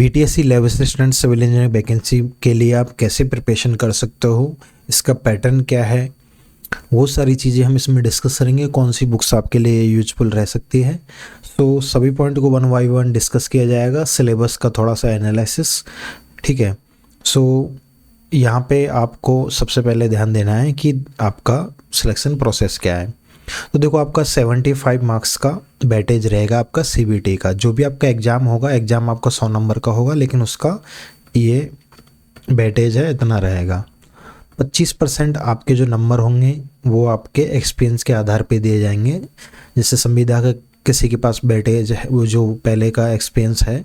BTSC lab assistant civil engineering vacancy के लिए आप कैसे प्रिपरेशन कर सकते हो, इसका पैटर्न क्या है, वो सारी चीज़ें हम इसमें डिस्कस करेंगे। कौन सी बुक्स आपके लिए यूजफुल रह सकती है, तो सभी पॉइंट को वन बाई वन डिस्कस किया जाएगा। सिलेबस का थोड़ा सा एनालिसिस, ठीक है। सो यहाँ पे आपको सबसे पहले ध्यान देना है कि आपका सिलेक्शन प्रोसेस क्या है। तो देखो, आपका 75 मार्क्स का बैटेज रहेगा आपका सीबीटी का। जो भी आपका एग्ज़ाम होगा, एग्ज़ाम आपका 100 नंबर का होगा, लेकिन उसका ये बैटेज है इतना रहेगा। 25% आपके जो नंबर होंगे वो आपके एक्सपीरियंस के आधार पे दिए जाएंगे। जैसे संविदा का किसी के पास बैटेज है, वो जो पहले का एक्सपीरियंस है,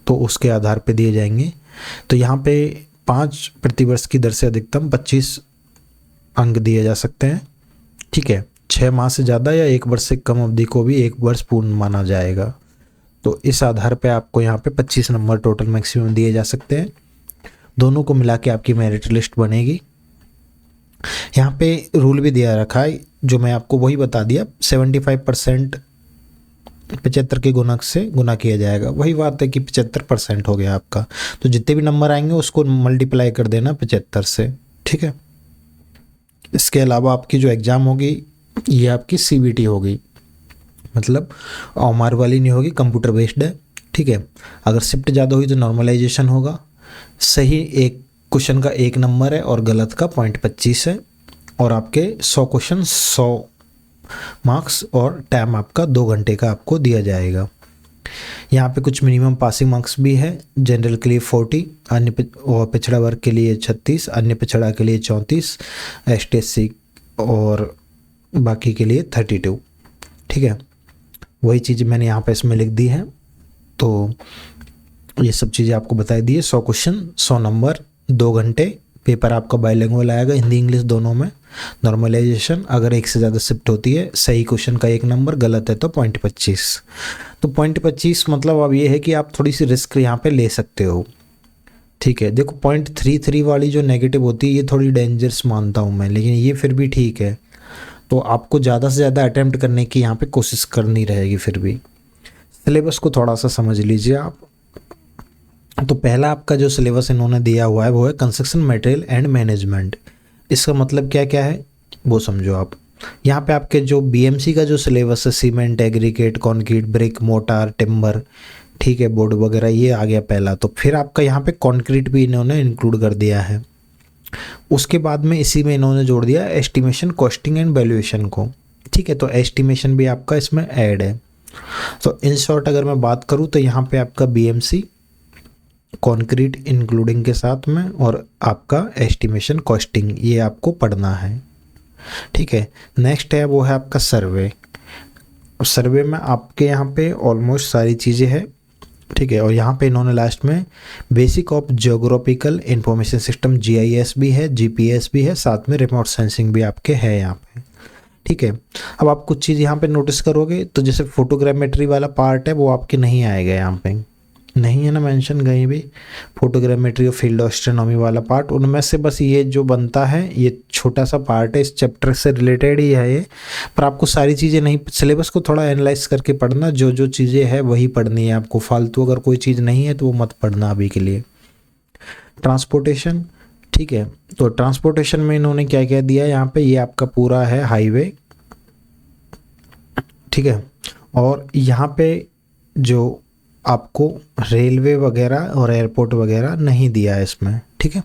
तो उसके आधार पे दिए जाएंगे। तो यहाँ पे 5 प्रतिवर्ष की दर से अधिकतम 25 अंक दिए जा सकते हैं, ठीक है। 6 माह से ज़्यादा या 1 वर्ष से कम अवधि को भी 1 वर्ष पूर्ण माना जाएगा। तो इस आधार पे आपको यहाँ पे 25 नंबर टोटल मैक्सिमम दिए जा सकते हैं। दोनों को मिला के आपकी मेरिट लिस्ट बनेगी। यहाँ पे रूल भी दिया रखा है, जो मैं आपको वही बता दिया। 75% 75 के गुणक से गुना किया जाएगा। वही बात है कि 75% हो गया आपका, तो जितने भी नंबर आएंगे उसको मल्टीप्लाई कर देना 75 से, ठीक है। इसके अलावा आपकी जो एग्ज़ाम होगी ये आपकी सीबीटी होगी, मतलब ओमार वाली नहीं होगी, कंप्यूटर बेस्ड है, ठीक है। अगर शिफ्ट ज़्यादा हुई तो नॉर्मलाइजेशन होगा। सही एक क्वेश्चन का 1 नंबर है और गलत का 0.25 है। और आपके 100 क्वेश्चन 100 मार्क्स और टाइम आपका 2 घंटे का आपको दिया जाएगा। यहाँ पे कुछ मिनिमम पासिंग मार्क्स भी है। जनरल के लिए 40, अन्य और पिछड़ा वर्ग के लिए 36, अन्य पिछड़ा के लिए 34, ST/SC और बाकी के लिए 32, ठीक है। वही चीज़ मैंने यहाँ पे इसमें लिख दी है। तो ये सब चीज़ें आपको बताई दी है। 100 क्वेश्चन 100 नंबर 2 घंटे। पेपर आपका बाइलिंगुअल आएगा, हिंदी इंग्लिश दोनों में। नॉर्मलाइजेशन अगर 1 से ज़्यादा शिफ्ट होती है, सही क्वेश्चन का 1 नंबर, गलत है तो 0.25। तो 0.25 मतलब अब ये है कि आप थोड़ी सी रिस्क यहाँ पे ले सकते हो, ठीक है। देखो 0.33 वाली जो नेगेटिव होती है ये थोड़ी डेंजरस मानता हूँ मैं, लेकिन ये फिर भी ठीक है। तो आपको ज़्यादा से ज़्यादा अटैम्प्ट करने की यहाँ पे कोशिश करनी रहेगी। फिर भी सिलेबस को थोड़ा सा समझ लीजिए आप। तो पहला आपका जो सिलेबस इन्होंने दिया हुआ है वो है कंस्ट्रक्शन मटेरियल एंड मैनेजमेंट। इसका मतलब क्या क्या है वो समझो आप। यहाँ पे आपके जो बीएमसी का जो सिलेबस है, cement, aggregate, concrete, brick, motor, timber, ठीक है, बोर्ड वगैरह, ये आ गया पहला। तो फिर आपका यहाँ पे कंक्रीट भी इन्होंने इंक्लूड कर दिया है। उसके बाद में इसी में इन्होंने जोड़ दिया एस्टिमेशन, कॉस्टिंग एंड वैल्यूएशन को, ठीक है। तो एस्टिमेशन भी आपका इसमें ऐड है। तो इन शॉर्ट अगर मैं बात करूँ तो यहाँ पे आपका बीएमसी, कंक्रीट इंक्लूडिंग के साथ में, और आपका एस्टिमेशन, कॉस्टिंग, ये आपको पढ़ना है, ठीक है। नेक्स्ट है वो है आपका सर्वे। सर्वे में आपके यहाँ पे ऑलमोस्ट सारी चीज़ें हैं, ठीक है। और यहाँ पे इन्होंने लास्ट में basic of geographical information system, GIS भी है, GPS भी है, साथ में रिमोट सेंसिंग भी आपके है यहाँ पे, ठीक है। अब आप कुछ चीज़ यहाँ पे नोटिस करोगे तो जैसे फोटोग्रामेट्री वाला पार्ट है वो आपके नहीं आएगा, यहाँ पे नहीं है ना मेंशन कहीं भी। फोटोग्रामेट्री और फील्ड एस्ट्रोनॉमी वाला पार्ट, उनमें से बस ये जो बनता है ये छोटा सा पार्ट है, इस चैप्टर से रिलेटेड ही है ये। पर आपको सारी चीज़ें नहीं, सिलेबस को थोड़ा एनालाइज करके पढ़ना। जो जो चीज़ें हैं वही पढ़नी है आपको, फालतू अगर कोई चीज़ नहीं है तो वो मत पढ़ना अभी के लिए। ट्रांसपोर्टेशन, ठीक है। तो ट्रांसपोर्टेशन में इन्होंने क्या क्या दिया है यहाँ पे, ये आपका पूरा है हाईवे, ठीक है। और यहाँ पे जो आपको रेलवे वगैरह और एयरपोर्ट वगैरह नहीं दिया है इसमें, ठीक है।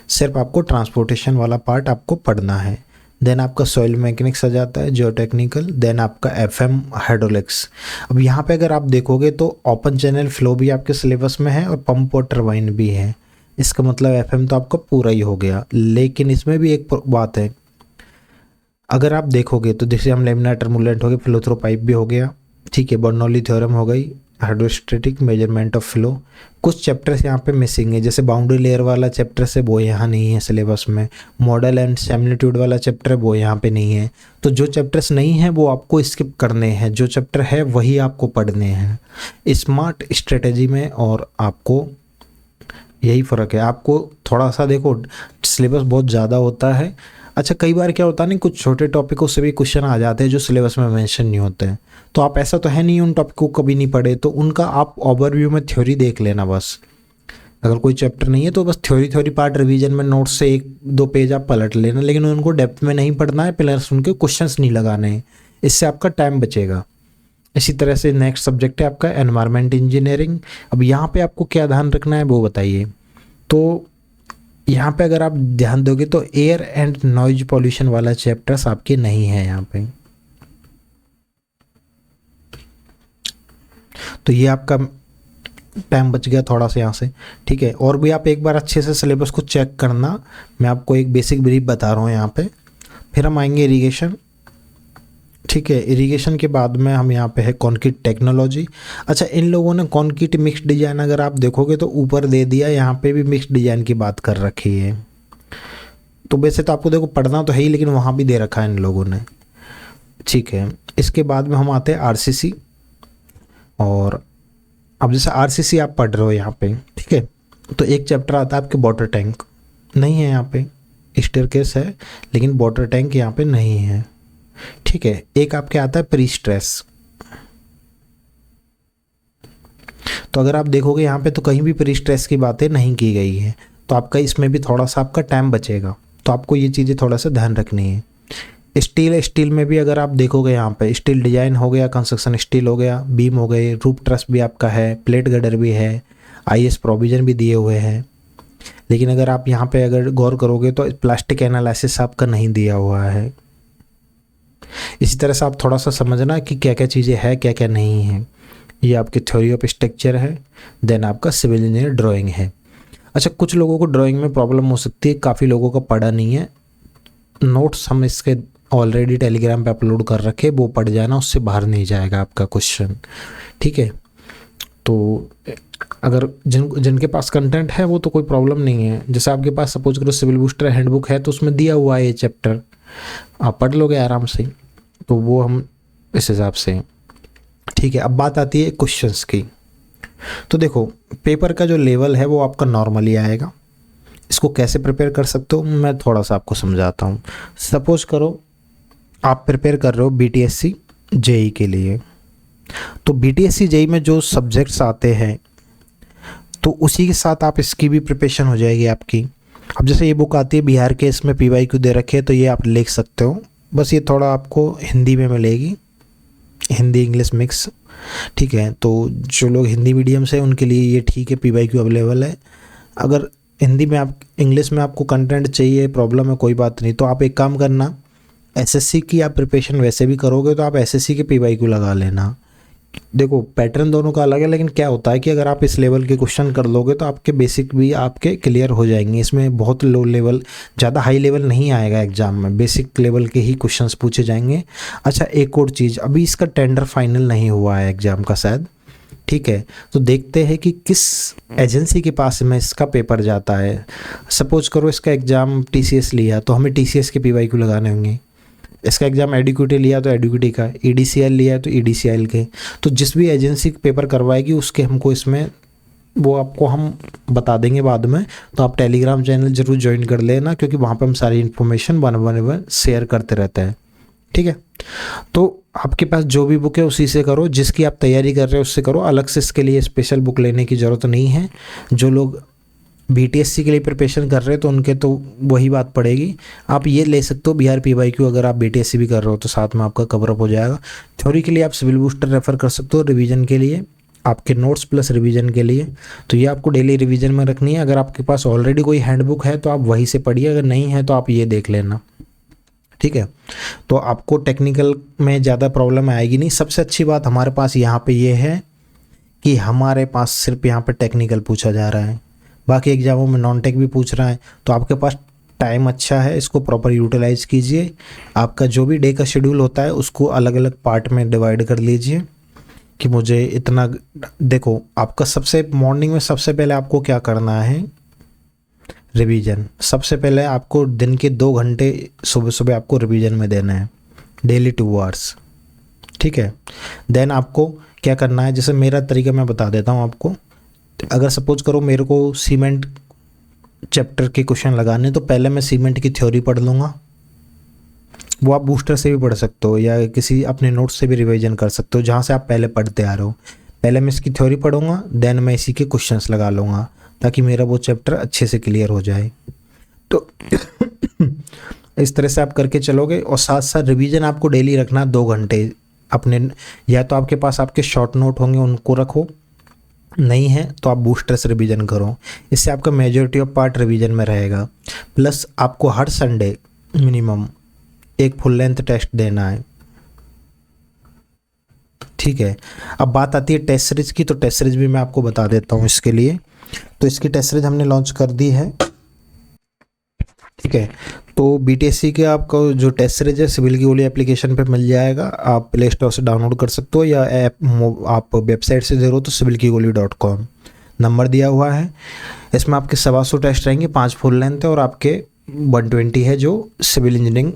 सिर्फ आपको ट्रांसपोर्टेशन वाला पार्ट आपको पढ़ना है। देन आपका सॉइल मैकेनिक्स आ जाता है, जियोटेक्निकल, देन आपका FM हाइड्रोलिक्स। अब यहाँ पे अगर आप देखोगे तो ओपन चैनल फ्लो भी आपके सिलेबस में है और पंप और टरबाइन भी है। इसका मतलब FM तो आपका पूरा ही हो गया। लेकिन इसमें भी एक बात है, अगर आप देखोगे तो जैसे हम लेमिनार टर्बुलेंट हो गए, फ्लो थ्रू पाइप भी हो गया, ठीक है, बर्नौली थ्योरम हो गई, हाइड्रोस्टैटिक मेजरमेंट ऑफ फ्लो। कुछ चैप्टर्स यहाँ पे मिसिंग है, जैसे बाउंड्री लेयर वाला चैप्टर है वो यहाँ नहीं है सिलेबस में। मॉडल एंड सैम्पलीट्यूड वाला चैप्टर है वो यहाँ पे नहीं है। तो जो चैप्टर्स नहीं है वो आपको स्किप करने हैं, जो चैप्टर है वही आपको पढ़ने हैं स्मार्ट स्ट्रेटेजी में। और आपको यही फ़र्क है, आपको थोड़ा सा देखो सिलेबस बहुत ज़्यादा होता है। अच्छा, कई बार क्या होता है ना, कुछ छोटे टॉपिकों से भी क्वेश्चन आ जाते हैं जो सिलेबस में मेंशन नहीं होते हैं। तो आप ऐसा तो है नहीं उन टॉपिक को कभी नहीं पढ़े, तो उनका आप ओवरव्यू में थ्योरी देख लेना बस, अगर कोई चैप्टर नहीं है तो बस थ्योरी थ्योरी पार्ट रिवीजन में नोट्स से 1-2 पेज आप पलट लेना, लेकिन उनको डेप्थ में नहीं पढ़ना है, प्लस उनके क्वेश्चंस नहीं लगाने हैं, इससे आपका टाइम बचेगा। इसी तरह से नेक्स्ट सब्जेक्ट है आपका एनवायरनमेंट इंजीनियरिंग। अब यहाँ पे आपको क्या ध्यान रखना है वो बताइए। तो यहाँ पे अगर आप ध्यान दोगे तो एयर एंड नॉइज पॉल्यूशन वाला चैप्टर्स आपके नहीं है यहाँ पे, तो ये आपका टाइम बच गया थोड़ा सा यहाँ से, ठीक है। और भी आप एक बार अच्छे से सिलेबस को चेक करना, मैं आपको एक बेसिक ब्रीफ बता रहा हूँ यहाँ पे। फिर हम आएंगे इरिगेशन, ठीक है। इरिगेशन के बाद में हम यहाँ पे है कंक्रीट टेक्नोलॉजी। अच्छा, इन लोगों ने कंक्रीट मिक्स डिजाइन अगर आप देखोगे तो ऊपर दे दिया, यहाँ पे भी मिक्स डिजाइन की बात कर रखी है। तो वैसे तो आपको देखो पढ़ना तो है ही, लेकिन वहाँ भी दे रखा है इन लोगों ने, ठीक है। इसके बाद में हम आते हैं आरसीसी। और अब जैसे आरसीसी आप पढ़ रहे हो यहाँ पे, ठीक है, तो एक चैप्टर आता है आपके वाटर टैंक, नहीं है यहाँ पे, स्टेयरकेस है लेकिन वाटर टैंक यहाँ पे नहीं है, ठीक है। एक आपके आता है प्री स्ट्रेस, तो अगर आप देखोगे यहाँ पे तो कहीं भी प्री स्ट्रेस की बातें नहीं की गई है, तो आपका इसमें भी थोड़ा सा आपका टाइम बचेगा, तो आपको ये चीज़ें थोड़ा सा ध्यान रखनी है। स्टील में भी अगर आप देखोगे यहाँ पे स्टील डिजाइन हो गया, कंस्ट्रक्शन स्टील हो गया, बीम हो गए, रूफ ट्रस भी आपका है, प्लेट गर्डर भी है, आईएस प्रोविजन भी दिए हुए हैं। लेकिन अगर आप यहाँ पे अगर गौर करोगे तो प्लास्टिक एनालिसिस आपका नहीं दिया हुआ है। इसी तरह से आप थोड़ा सा समझना कि क्या क्या चीज़ें हैं, क्या क्या नहीं है। ये आपकी थ्योरी ऑफ स्ट्रक्चर है, देन आपका सिविल इंजीनियर ड्राइंग है। अच्छा, कुछ लोगों को ड्राइंग में प्रॉब्लम हो सकती है, काफ़ी लोगों का पढ़ा नहीं है। नोट्स हम इसके ऑलरेडी टेलीग्राम पे अपलोड कर रखे, वो पढ़ जाना, उससे बाहर नहीं जाएगा आपका क्वेश्चन, ठीक है। तो अगर जिनके पास कंटेंट है वो तो कोई प्रॉब्लम नहीं है। जैसे आपके पास सपोज करो सिविल बूस्टर हैंडबुक है, तो उसमें दिया हुआ है ये चैप्टर, आप पढ़ लोगे आराम से, तो वो हम इस हिसाब से, ठीक है। अब बात आती है क्वेश्चंस की। तो देखो पेपर का जो लेवल है वो आपका नॉर्मली आएगा। इसको कैसे प्रिपेयर कर सकते हो मैं थोड़ा सा आपको समझाता हूँ। सपोज करो आप प्रिपेयर कर रहे हो बीटीएससी जेई के लिए, तो बीटीएससी जेई में जो सब्जेक्ट्स आते हैं तो उसी के साथ आप इसकी भी प्रिपरेशन हो जाएगी आपकी। अब जैसे ये बुक आती है बिहार के, इसमें पीवाईक्यू दे रखे हैं, तो ये आप लिख सकते हो, बस ये थोड़ा आपको हिंदी में मिलेगी, हिंदी इंग्लिश मिक्स, ठीक है। तो जो लोग हिंदी मीडियम से उनके लिए ये ठीक है, पीवाईक्यू अवेलेबल है। अगर हिंदी में आप इंग्लिश में आपको कंटेंट चाहिए, प्रॉब्लम है, कोई बात नहीं, तो आप एक काम करना, एसएससी की आप प्रिपरेशन वैसे भी करोगे तो आप एसएससी के पीवाईक्यू लगा लेना। देखो पैटर्न दोनों का अलग है, लेकिन क्या होता है कि अगर आप इस लेवल के क्वेश्चन कर लोगे तो आपके बेसिक भी आपके क्लियर हो जाएंगे। इसमें बहुत लो लेवल, ज़्यादा हाई लेवल नहीं आएगा एग्जाम में, बेसिक लेवल के ही क्वेश्चंस पूछे जाएंगे। अच्छा, एक और चीज़, अभी इसका टेंडर फाइनल नहीं हुआ है एग्ज़ाम का शायद, ठीक है। तो देखते हैं कि किस एजेंसी के पास में इसका पेपर जाता है। सपोज करो इसका एग्ज़ाम टीसीएस लिया तो हमें टीसीएस के पीवाईक्यू लगाने होंगे। इसका एग्ज़ाम एडुकेटी लिया तो एडुकेटी का, ईडीसीएल लिया तो ईडीसीएल के। तो जिस भी एजेंसी पेपर करवाएगी उसके हमको इसमें वो आपको हम बता देंगे बाद में। तो आप टेलीग्राम चैनल ज़रूर ज्वाइन कर लेना, क्योंकि वहाँ पे हम सारी इन्फॉर्मेशन वन शेयर करते रहते हैं, ठीक है। तो आपके पास जो भी बुक है उसी से करो, जिसकी आप तैयारी कर रहे हो उससे करो, अलग से इसके लिए स्पेशल बुक लेने की ज़रूरत नहीं है। जो लोग बीटीएससी के लिए प्रिपरेशन कर रहे हैं तो उनके तो वही बात पड़ेगी। आप ये ले सकते हो बिहार पीवाईक्यू, अगर आप बीटीएससी भी कर रहे हो तो साथ में आपका कवर अप हो जाएगा। थ्योरी के लिए आप सिविल बूस्टर रेफर कर सकते हो, रिवीजन के लिए आपके नोट्स प्लस रिवीजन के लिए, तो ये आपको डेली रिवीजन में रखनी है। अगर आपके पास ऑलरेडी कोई हैंडबुक है तो आप वहीं से पढ़िए, अगर नहीं है तो आप ये देख लेना, ठीक है। तो आपको टेक्निकल में ज़्यादा प्रॉब्लम आएगी नहीं। सबसे अच्छी बात हमारे पास यहाँ पे ये है कि हमारे पास सिर्फ यहाँ पे टेक्निकल पूछा जा रहा है, बाकी एग्जामों में नॉन टेक भी पूछ रहा है। तो आपके पास टाइम अच्छा है, इसको प्रॉपर यूटिलाइज कीजिए। आपका जो भी डे का शेड्यूल होता है उसको अलग अलग पार्ट में डिवाइड कर लीजिए कि मुझे इतना, देखो आपका सबसे मॉर्निंग में सबसे पहले आपको क्या करना है, रिवीजन। सबसे पहले आपको दिन के 2 घंटे सुबह सुबह आपको रिवीजन में देना है, डेली 2 आवर्स, ठीक है। देन आपको क्या करना है, जैसे मेरा तरीका मैं बता देता हूँ आपको। अगर सपोज करो मेरे को सीमेंट चैप्टर के क्वेश्चन लगाने, तो पहले मैं सीमेंट की थ्योरी पढ़ लूँगा, वो आप बूस्टर से भी पढ़ सकते हो या किसी अपने नोट्स से भी रिवीजन कर सकते हो, जहाँ से आप पहले पढ़ते आ रहे हो। पहले मैं इसकी थ्योरी पढ़ूंगा, देन मैं इसी के क्वेश्चंस लगा लूँगा। ताकि मेरा वो चैप्टर अच्छे से क्लियर हो जाए। तो इस तरह से आप करके चलोगे, और साथ साथ रिवीजन आपको डेली रखना 2 घंटे अपने, या तो आपके पास आपके शॉर्ट नोट होंगे उनको रखो, नहीं है तो आप बूस्टर से रिवीजन करो। इससे आपका मेजॉरिटी ऑफ पार्ट रिवीजन में रहेगा। प्लस आपको हर संडे मिनिमम एक फुल लेंथ टेस्ट देना है, ठीक है। अब बात आती है टेस्ट सीरीज की, तो टेस्ट सीरीज भी मैं आपको बता देता हूँ इसके लिए। तो इसकी टेस्ट सीरीज हमने लॉन्च कर दी है, ठीक है। तो BTSC के आपको जो टेस्ट सीरीज है सिविल की गोली एप्लीकेशन पे मिल जाएगा, आप प्ले स्टोर से डाउनलोड कर सकते हो, या आप वेबसाइट से दे रहे हो तो civilkigoli.com नंबर दिया हुआ है। इसमें आपके 125 टेस्ट रहेंगे, 5 फुल लेंथ है, और आपके 120 है जो सिविल इंजीनियरिंग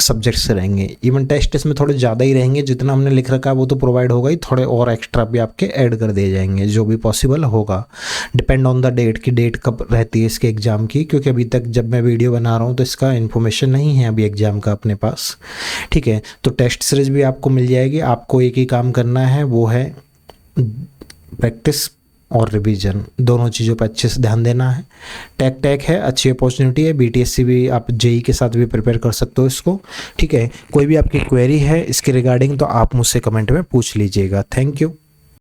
सब्जेक्ट से रहेंगे। इवन टेस्ट इसमें थोड़े ज़्यादा ही रहेंगे, जितना हमने लिख रखा है वो तो प्रोवाइड होगा ही, थोड़े और एक्स्ट्रा भी आपके ऐड कर दिए जाएंगे जो भी पॉसिबल होगा, डिपेंड ऑन द डेट की डेट कब रहती है इसके एग्ज़ाम की, क्योंकि अभी तक जब मैं वीडियो बना रहा हूँ तो इसका इन्फॉर्मेशन नहीं है अभी एग्ज़ाम का अपने पास, ठीक है। तो टेस्ट सीरीज भी आपको मिल जाएगी। आपको एक ही काम करना है, वो है प्रैक्टिस और रिवीजन, दोनों चीज़ों पर अच्छे से ध्यान देना है। टैक है, अच्छी अपॉर्चुनिटी है। BTSC भी आप JEE के साथ भी प्रिपेयर कर सकते हो इसको, ठीक है। कोई भी आपकी क्वेरी है इसके रिगार्डिंग तो आप मुझसे कमेंट में पूछ लीजिएगा। Thank you.